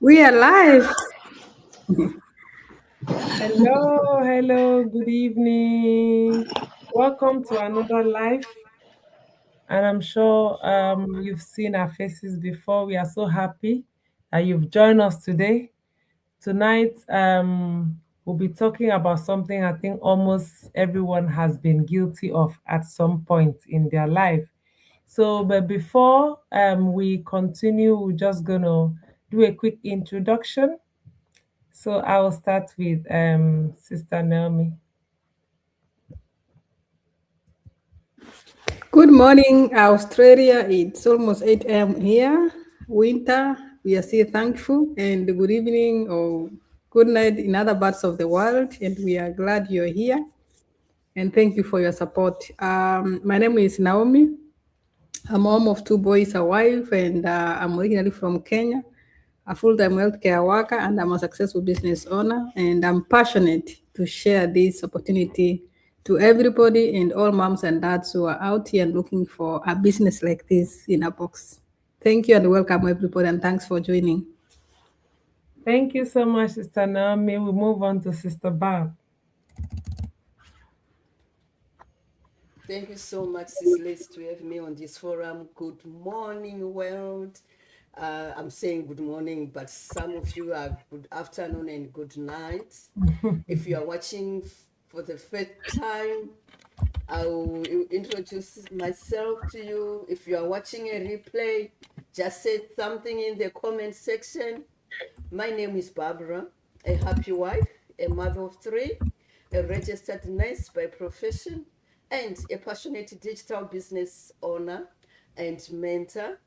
We are live. Hello, good evening. Welcome to another live. And I'm sure you've seen our faces before. We are so happy that you've joined us today. Tonight, we'll be talking about something I think almost everyone has been guilty of at some point in their life. So, but before we continue, we're just going to do a quick introduction. So I will start with Sister Naomi. Good morning, Australia. It's almost 8 a.m. here. Winter. We are still thankful. And good evening or good night in other parts of the world. And we are glad you're here. And thank you for your support. My name is Naomi. I'm a mom of two boys, a wife, and I'm originally from Kenya, a full-time healthcare worker, and I'm a successful business owner. And I'm passionate to share this opportunity to everybody and all moms and dads who are out here looking for a business like this in a box. Thank you and welcome everybody, and thanks for joining. Thank you so much, Sister Naomi. We move on to Sister Barb. Thank you so much, Sis Liz, to have me on this forum. Good morning, world. I'm saying good morning, but some of you are good afternoon and good night. If you are watching for the first time, I will introduce myself to you. If you are watching a replay, just say something in the comment section. My name is Barbara, a happy wife, a mother of three, a registered nurse by profession, and a passionate digital business owner and mentor.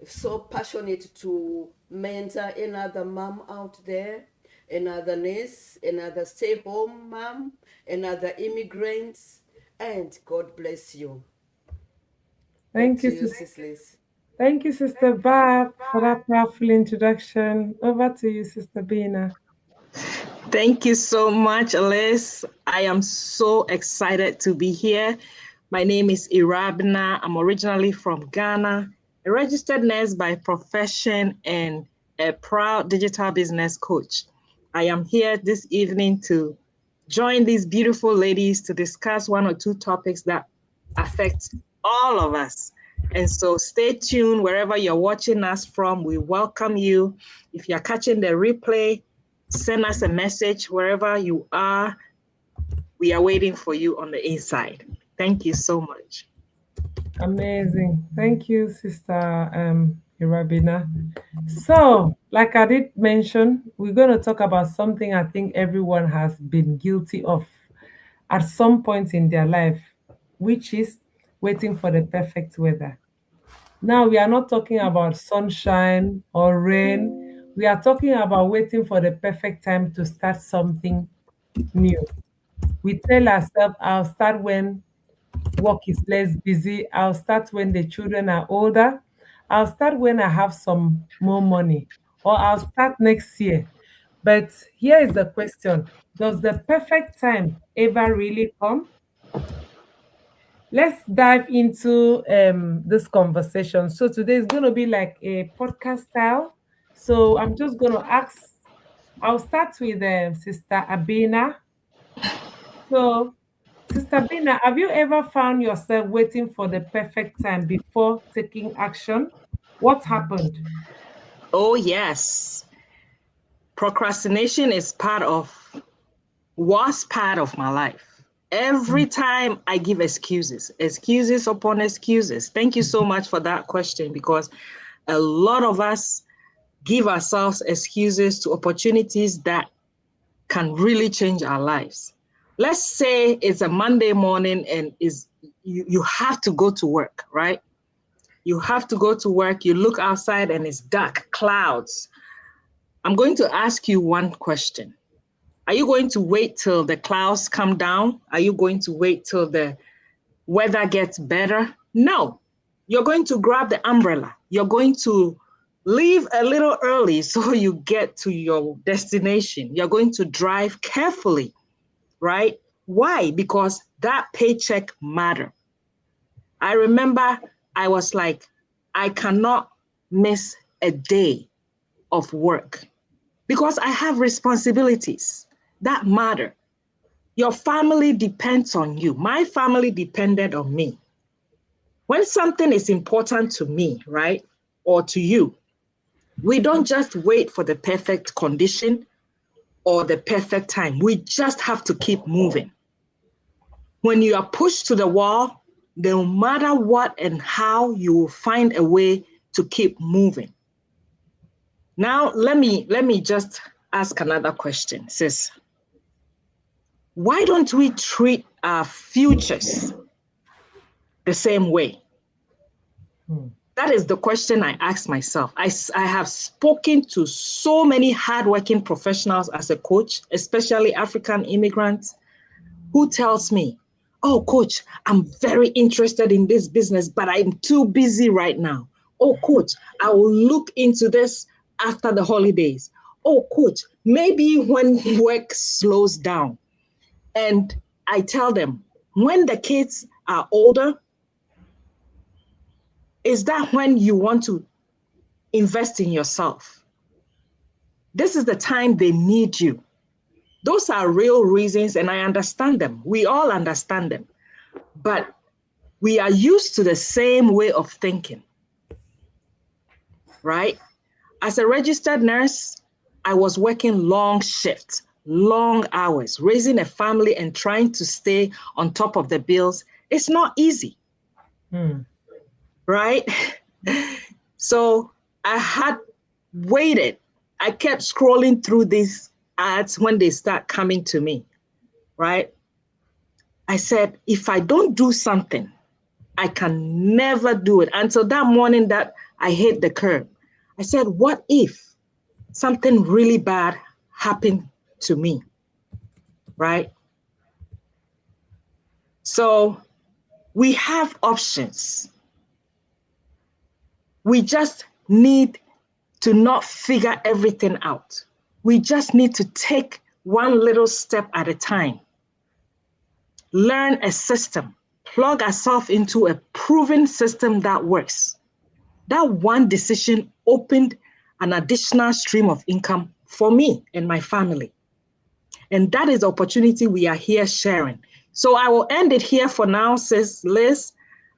So passionate to mentor another mom out there, another nurse, another stay-home mom, another immigrant, and God bless you. Back Thank to you, you, Sis- Sis Liz. Thank you, Sister Barb, for that powerful introduction. Over to you, Sister Bina. Thank you so much, Alice. I am so excited to be here. My name is Irabna. I'm originally from Ghana, a registered nurse by profession and a proud digital business coach. I am here this evening to join these beautiful ladies to discuss one or two topics that affect all of us. And so stay tuned wherever you're watching us from. We welcome you. If you're catching the replay, send us a message wherever you are. We are waiting for you on the inside. Thank you so much. Amazing. Thank you, Sister Irabina. So, like I did mention, we're going to talk about something I think everyone has been guilty of at some point in their life, which is waiting for the perfect weather. Now, we are not talking about sunshine or rain. We are talking about waiting for the perfect time to start something new. We tell ourselves, I'll start when work is less busy. I'll start when the children are older. I'll start when I have some more money, or I'll start next year. But here is the question: does the perfect time ever really come? Let's dive into this conversation. So today is going to be like a podcast style. So I'm just going to ask. I'll start with Sister Abina. So, Sister Bina, have you ever found yourself waiting for the perfect time before taking action? What happened? Oh, yes. Procrastination was part of my life. Every time I give excuses upon excuses. Thank you so much for that question, because a lot of us give ourselves excuses to opportunities that can really change our lives. Let's say it's a Monday morning and you have to go to work, right? You have to go to work, you look outside and it's dark, clouds. I'm going to ask you one question. Are you going to wait till the clouds come down? Are you going to wait till the weather gets better? No. You're going to grab the umbrella. You're going to leave a little early so you get to your destination. You're going to drive carefully, right? Why? Because that paycheck matters. I remember I was like, I cannot miss a day of work. because I have responsibilities that matter. Your family depends on you. My family depended on me. When something is important to me, right, or to you, we don't just wait for the perfect condition or the perfect time. We just have to keep moving. When you are pushed to the wall, no matter what and how, you will find a way to keep moving. Now, let me just ask another question, sis. Why don't we treat our futures the same way? That is the question I ask myself. I have spoken to so many hardworking professionals as a coach, especially African immigrants, who tells me, oh, coach, I'm very interested in this business, but I'm too busy right now. Oh, coach, I will look into this after the holidays. Oh, coach, maybe when work slows down. And I tell them, when the kids are older, is that when you want to invest in yourself? This is the time they need you. Those are real reasons, and I understand them. We all understand them. But we are used to the same way of thinking, right? As a registered nurse, I was working long shifts, long hours, raising a family and trying to stay on top of the bills. It's not easy, right? So I had waited. I kept scrolling through these ads when they start coming to me, right? I said, if I don't do something, I can never do it. Until that morning that I hit the curb, I said, what if something really bad happened to me, right? So we have options. We just need to not figure everything out. We just need to take one little step at a time. Learn a system, plug ourselves into a proven system that works. That one decision opened an additional stream of income for me and my family. And that is the opportunity we are here sharing. So I will end it here for now, sis Liz.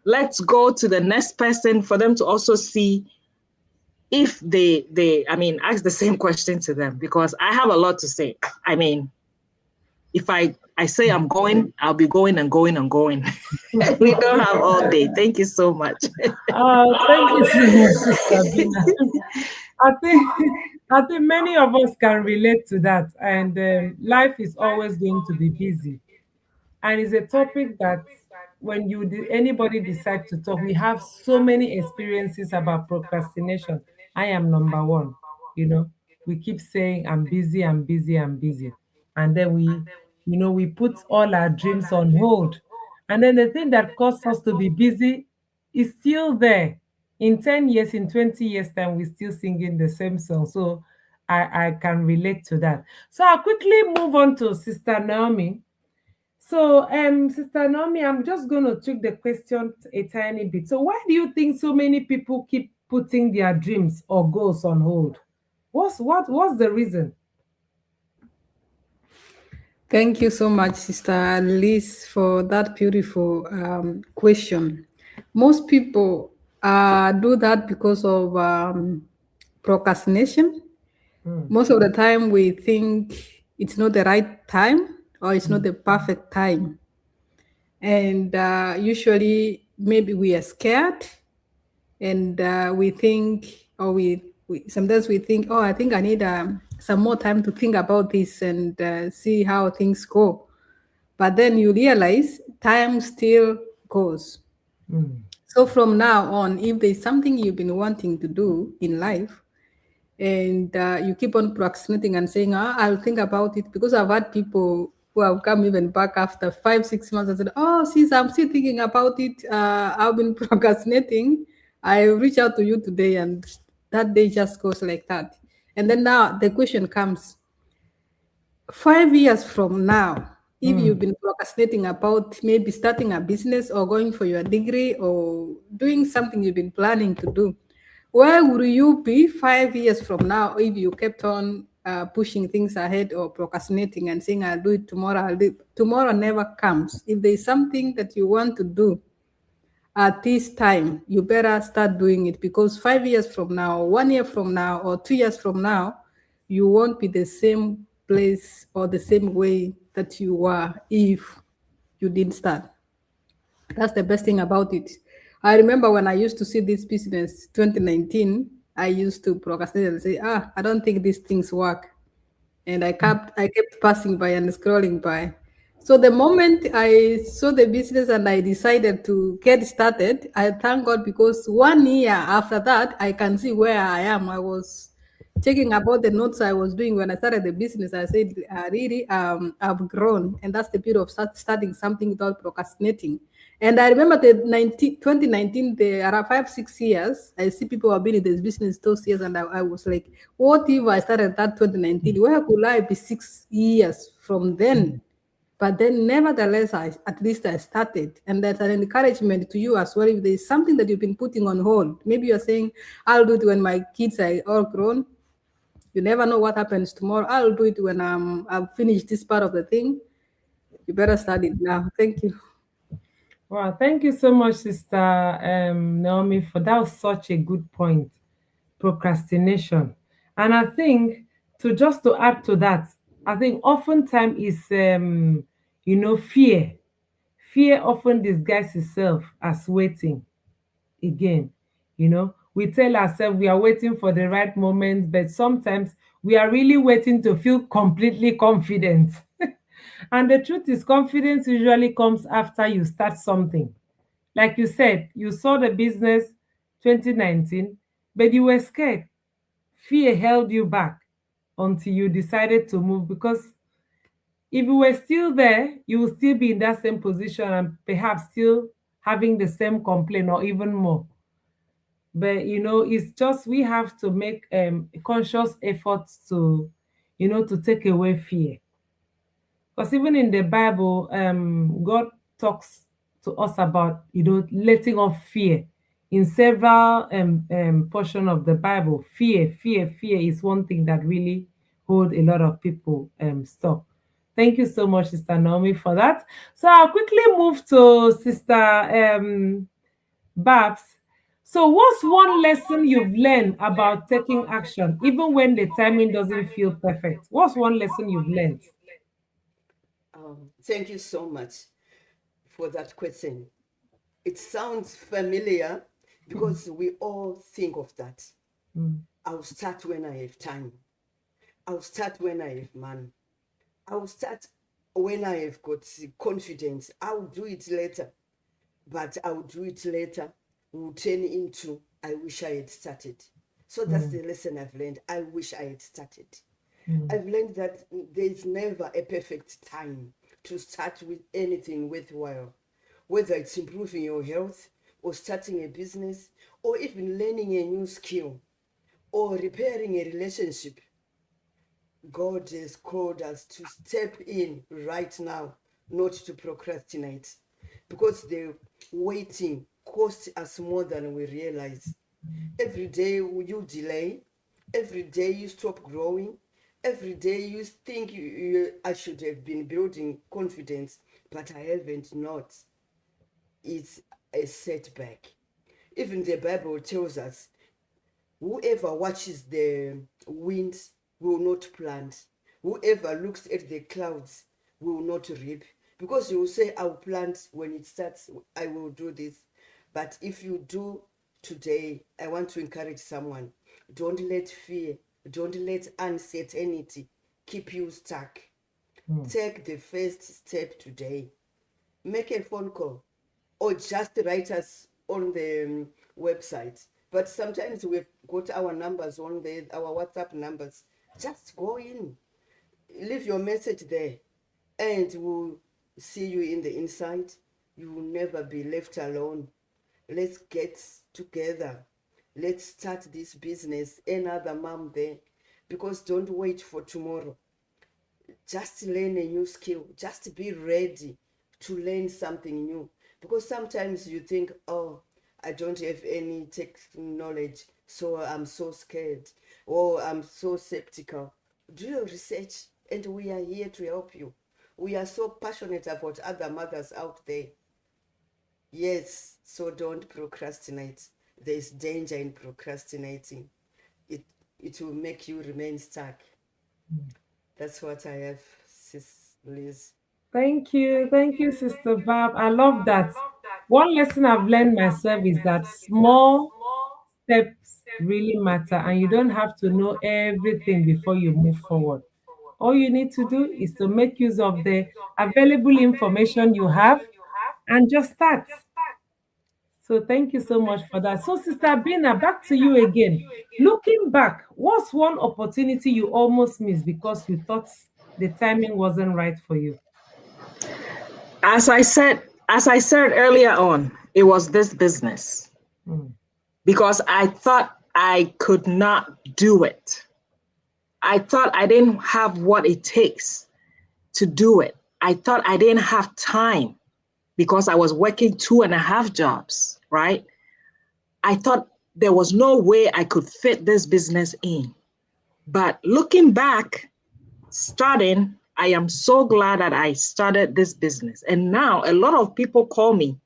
Let's go to the next person for them to also see if ask the same question to them, because I have a lot to say. I mean, if I say I'm going, I'll be going and going and going. We don't have all day. Thank you so much. Thank you so much, Sister Bina. I think many of us can relate to that, and life is always going to be busy, and it's a topic that when anybody decide to talk, we have so many experiences about procrastination. I am number one. We keep saying I'm busy, I'm busy, I'm busy, and then we put all our dreams on hold, and then the thing that caused us to be busy is still there. In 10 years, in 20 years time, we're still singing the same song. So I can relate to that. So I'll quickly move on to Sister Naomi. So, Sister Naomi, I'm just going to tweak the question a tiny bit. So, why do you think so many people keep putting their dreams or goals on hold? What's the reason? Thank you so much, Sister Liz, for that beautiful question. Most people do that because of procrastination. Most of the time, we think it's not the right time or it's not the perfect time. And usually, maybe we are scared and we think, or sometimes we think, oh, I think I need some more time to think about this and see how things go. But then you realize time still goes. So from now on, if there's something you've been wanting to do in life, and you keep on procrastinating and saying, I'll think about it, because I've had people who have come even back after 5 6 months and said, oh, since I'm still thinking about it, I've been procrastinating, I reach out to you today, and that day just goes like that. And then now the question comes, 5 years from now, if you've been procrastinating about maybe starting a business or going for your degree or doing something you've been planning to do, where will you be 5 years from now if you kept on pushing things ahead or procrastinating and saying, I'll do it tomorrow. Tomorrow never comes. If there's something that you want to do at this time, you better start doing it, because 5 years from now, 1 year from now, or 2 years from now, you won't be the same place or the same way that you were if you didn't start. That's the best thing about it. I remember when I used to see this business 2019, I used to procrastinate and say, I don't think these things work, and I kept passing by and scrolling by. So the moment I saw the business and I decided to get started, I thank God, because 1 year after that I can see where I am. I was checking about the notes I was doing when I started the business. I said, really, I've grown, and that's the beauty of starting something without procrastinating. And I remember the 2019, there are 5, 6 years. I see people have been in this business those years, and I was like, what if I started that 2019? Where could I be 6 years from then? But then, nevertheless, at least I started. And that's an encouragement to you as well. If there's something that you've been putting on hold, maybe you're saying, I'll do it when my kids are all grown. You never know what happens tomorrow. I'll do it when I've finished this part of the thing. You better start it now. Thank you. Wow, thank you so much, Sister Naomi, for that was such a good point. Procrastination. And I think to add to that, I think oftentimes is fear. Fear often disguises itself as waiting again. We tell ourselves we are waiting for the right moment, but sometimes we are really waiting to feel completely confident. And the truth is, confidence usually comes after you start something. Like you said, you saw the business 2019, but you were scared. Fear held you back until you decided to move, because if you were still there, you will still be in that same position and perhaps still having the same complaint or even more. But it's just we have to make conscious efforts to take away fear. Because even in the Bible, God talks to us about letting off fear in several portion of the Bible. Fear is one thing that really hold a lot of people stuck. Thank you so much, Sister Naomi, for that. So I'll quickly move to Sister Babs. So what's one lesson you've learned about taking action, even when the timing doesn't feel perfect? What's one lesson you've learned? Thank you so much for that question. It sounds familiar because we all think of that. I'll start when I have time. I'll start when I have money. I'll start when I have got confidence. I'll do it later. But I'll do it later will turn into I wish I had started. So that's the lesson I've learned. I wish I had started. I've learned that there's never a perfect time to start with anything worthwhile, whether it's improving your health or starting a business or even learning a new skill or repairing a relationship. God has called us to step in right now, not to procrastinate, because the waiting costs us more than we realize. Every day you delay, every day you stop growing, every day you think I should have been building confidence, but I haven't not. It's a setback. Even the Bible tells us whoever watches the wind will not plant. Whoever looks at the clouds will not reap. Because you will say, I'll plant when it starts, I will do this. But if you do today, I want to encourage someone. Don't let fear, don't let uncertainty keep you stuck. Take the first step today. Make a phone call or just write us on the website. But sometimes we've got our numbers on there, our WhatsApp numbers. Just go in, leave your message there, and we'll see you in the inside. You will never be left alone. Let's get together. Let's start this business. Another mom there. Because don't wait for tomorrow. Just learn a new skill. Just be ready to learn something new. Because sometimes you think, oh, I don't have any tech knowledge, so I'm so scared, or I'm so skeptical. do your research, and we are here to help you. We are so passionate about other mothers out there. Yes, so don't procrastinate. There's danger in procrastinating. It it will make you remain stuck. That's what I have, Sis Liz. Thank you, Sister Bab. I love that. One lesson I've learned myself is that small steps really matter, and you don't have to know everything before you move forward. All you need to do is to make use of the available information you have and just start. So thank you so much for that. So, Sister Bina, back to you again. Looking back, what's one opportunity you almost missed because you thought the timing wasn't right for you? As I said, as I said earlier on, it was this business Mm, because I thought I could not do it. I thought I didn't have what it takes to do it. I thought I didn't have time because I was working 2.5 jobs, right? I thought there was no way I could fit this business in. But looking back, starting, I am so glad that I started this business. And now a lot of people call me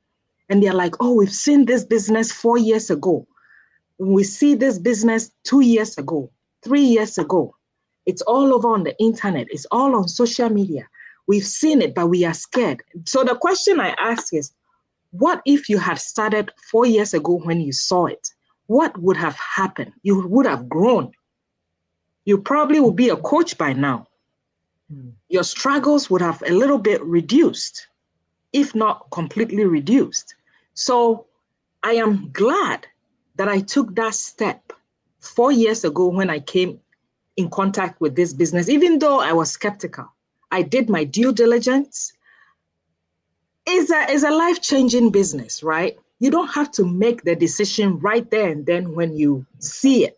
and they're like, oh, we've seen this business 4 years ago. We see this business 2 years ago, 3 years ago. It's all over on the internet. It's all on social media. We've seen it, but we are scared. So the question I ask is, what if you had started 4 years ago when you saw it? What would have happened? You would have grown. You probably would be a coach by now. Your struggles would have a little bit reduced, if not completely reduced. So I am glad that I took that step 4 years ago when I came in contact with this business, even though I was skeptical. I did my due diligence. It's a life-changing business, right? You don't have to make the decision right there and then when you see it.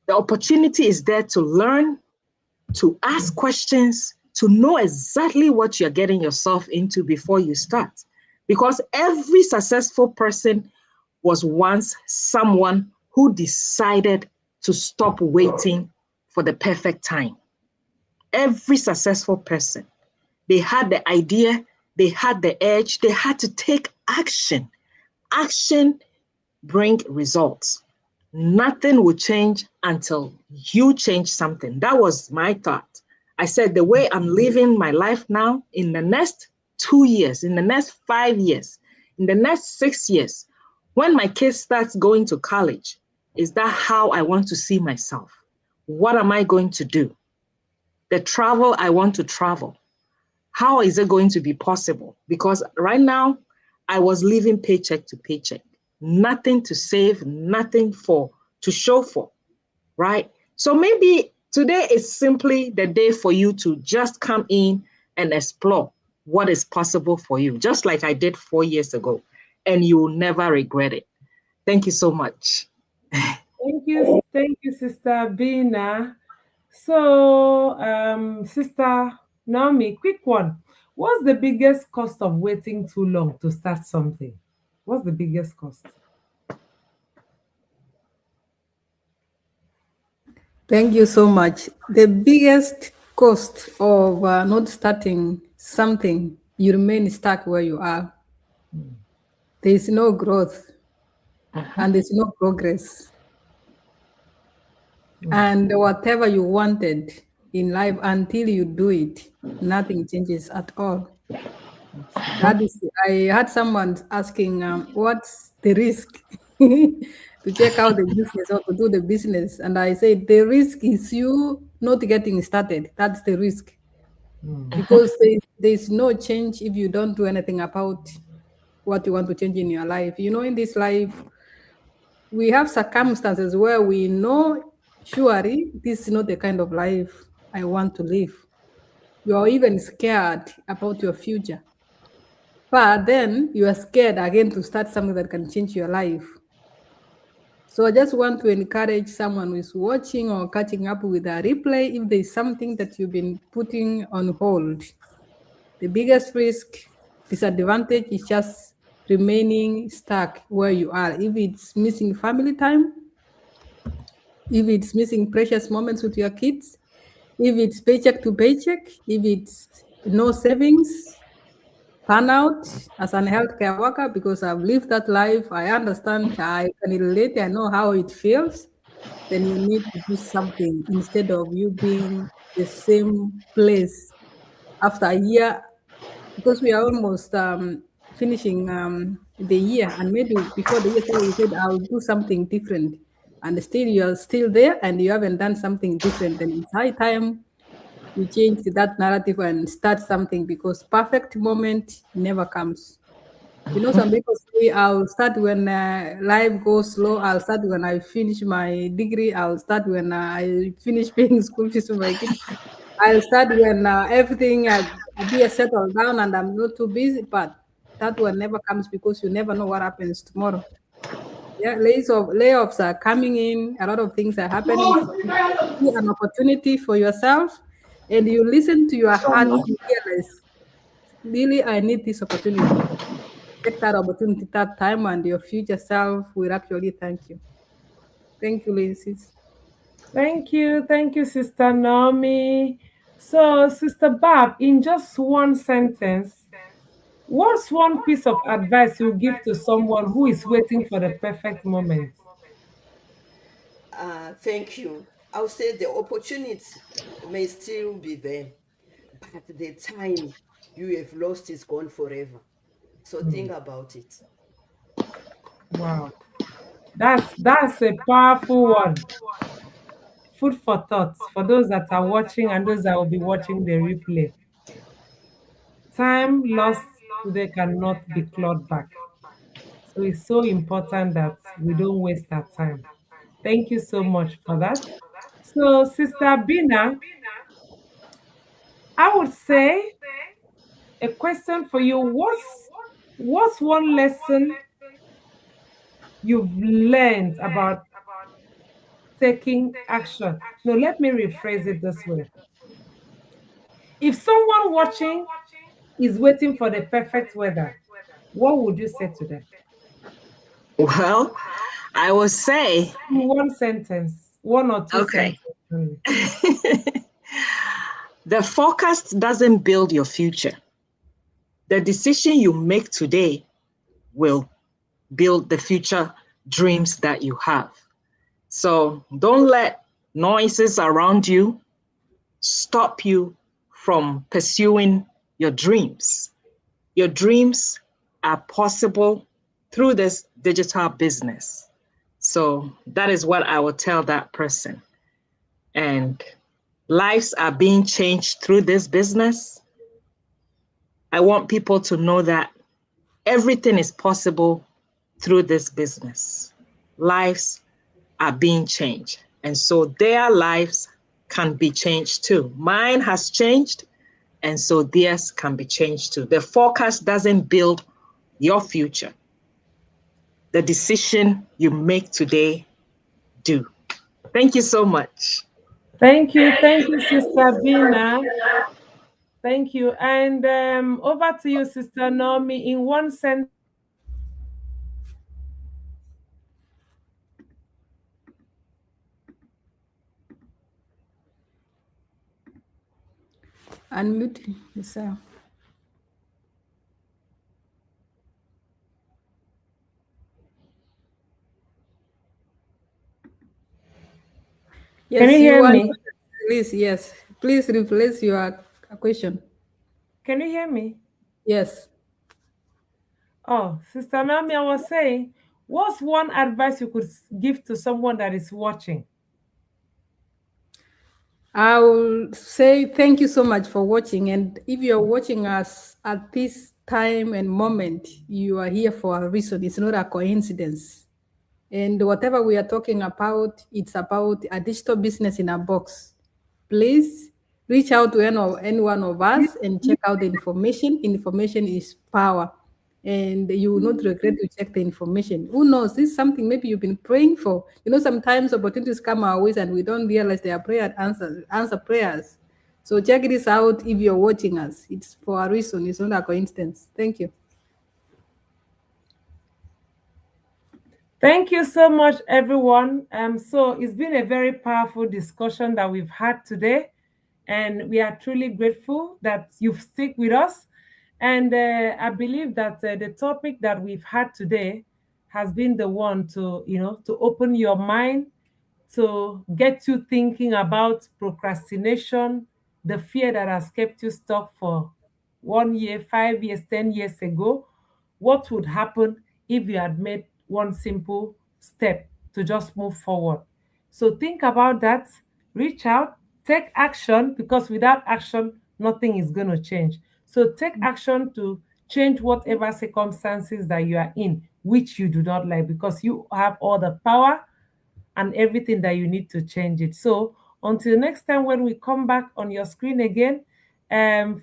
The opportunity is there to learn, to ask questions, to know exactly what you're getting yourself into before you start. Because every successful person was once someone who decided to stop waiting for the perfect time. Every successful person, they had the idea, they had the edge, they had to take action. Action bring results. Nothing will change until you change something. That was my thought. I said, the way I'm living my life now, in the next 2 years, in the next 5 years, in the next 6 years, when my kid starts going to college, is that how I want to see myself? What am I going to do? The travel I want to travel, how is it going to be possible? Because right now, I was living paycheck to paycheck, nothing to save, nothing to show for, right? So maybe today is simply the day for you to just come in and explore what is possible for you, just like I did 4 years ago, and you will never regret it. Thank you so much. thank you, Sister Bina. So, Sister Naomi, quick one. What's the biggest cost of waiting too long to start something? What's the biggest cost? Thank you so much. The biggest cost of not starting something, you remain stuck where you are. There is no growth and there's no progress. And whatever you wanted in life, until you do it, nothing changes at all. That is, I had someone asking, what's the risk to check out the business or to do the business? And I said, the risk is you not getting started. That's the risk. Because there's no change if you don't do anything about what you want to change in your life. You know, in this life, we have circumstances where we know surely this is not the kind of life I want to live. You are even scared about your future. But then you are scared again to start something that can change your life. So I just want to encourage someone who is watching or catching up with a replay, if there's something that you've been putting on hold, the biggest risk, disadvantage is just remaining stuck where you are. If it's missing family time, if it's missing precious moments with your kids, If it's paycheck to paycheck, if it's no savings, burnout as an healthcare worker, because I've lived that life, I understand, I can relate, I know how it feels, then you need to do something instead of you being the same place after a year, because we are almost finishing the year, and maybe before the year started, you said, I'll do something different. And still, you're still there and you haven't done something different. Then it's high time you change that narrative and start something, because perfect moment never comes. You know, some people say, I'll start when life goes slow. I'll start when I finish my degree. I'll start when I finish paying school fees for my kids. I'll start when everything be settled down and I'm not too busy. But that one never comes, because you never know what happens tomorrow. Yeah, layoffs are coming in. A lot of things are happening. So if you see an opportunity for yourself and you listen to your heart, you realize, really, I need this opportunity. Take that opportunity that time, and your future self will actually thank you. Thank you, ladies. Thank you, Sister Naomi. So, Sister Bab, in just one sentence, what's one piece of advice you give to someone who is waiting for the perfect moment? Thank you. I'll say the opportunity may still be there, but the time you have lost is gone forever. So think about it. Wow, that's a powerful one. Food for thought for those that are watching and those that will be watching the replay. Time lost today cannot be clawed back. So it's so important that we don't waste our time. Thank you so much for that. So, Sister Bina, I would say a question for you. What's one lesson you've learned about taking action? No, let me rephrase it this way. If someone watching is waiting for the perfect weather, what would you say to them? Well, I will say, In one sentence, one or two okay, sentences. Only. the forecast doesn't build your future. The decision you make today will build the future dreams that you have. So don't let noises around you stop you from pursuing your dreams. Your dreams are possible through this digital business. So that is what I will tell that person. And lives are being changed through this business. I want people to know that everything is possible through this business. Lives are being changed. And so their lives can be changed too. Mine has changed, and so theirs can be changed too. The forecast doesn't build your future. The decision you make today do. Thank you so much. Thank you, Sister Bina. Thank you. And over to you, Sister Naomi. In one sentence, Unmute yourself. can you Yes, you hear want me? to please, yes. Please replace your question. Can you hear me? Yes. Oh, Sister Naomi, I was saying, what's one advice you could give to someone that is watching? I will say thank you so much for watching. And if you're watching us at this time and moment, you are here for a reason. It's not a coincidence. And whatever we are talking about, it's about a digital business in a box. Please reach out to any one of us and check out the information. Information is power. And you will not regret to check the information. Who knows? This is something maybe you've been praying for. You know, sometimes opportunities come our ways and we don't realize they are prayer answer prayers. So check this out if you're watching us. It's for a reason, it's not a coincidence. Thank you. Thank you so much, everyone. So it's been a very powerful discussion that we've had today. And we are truly grateful that you've stick with us. And I believe that the topic that we've had today has been the one to, to open your mind, to get you thinking about procrastination, the fear that has kept you stuck for 1 year, 5 years, 10 years ago. What would happen if you had made one simple step to just move forward? So think about that, reach out, take action, because without action, nothing is going to change. So take action to change whatever circumstances that you are in, which you do not like, because you have all the power and everything that you need to change it. So until next time when we come back on your screen again,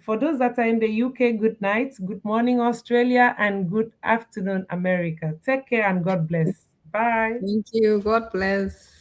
for those that are in the UK, good night, good morning Australia, and good afternoon America. Take care and God bless. Bye. Thank you. God bless.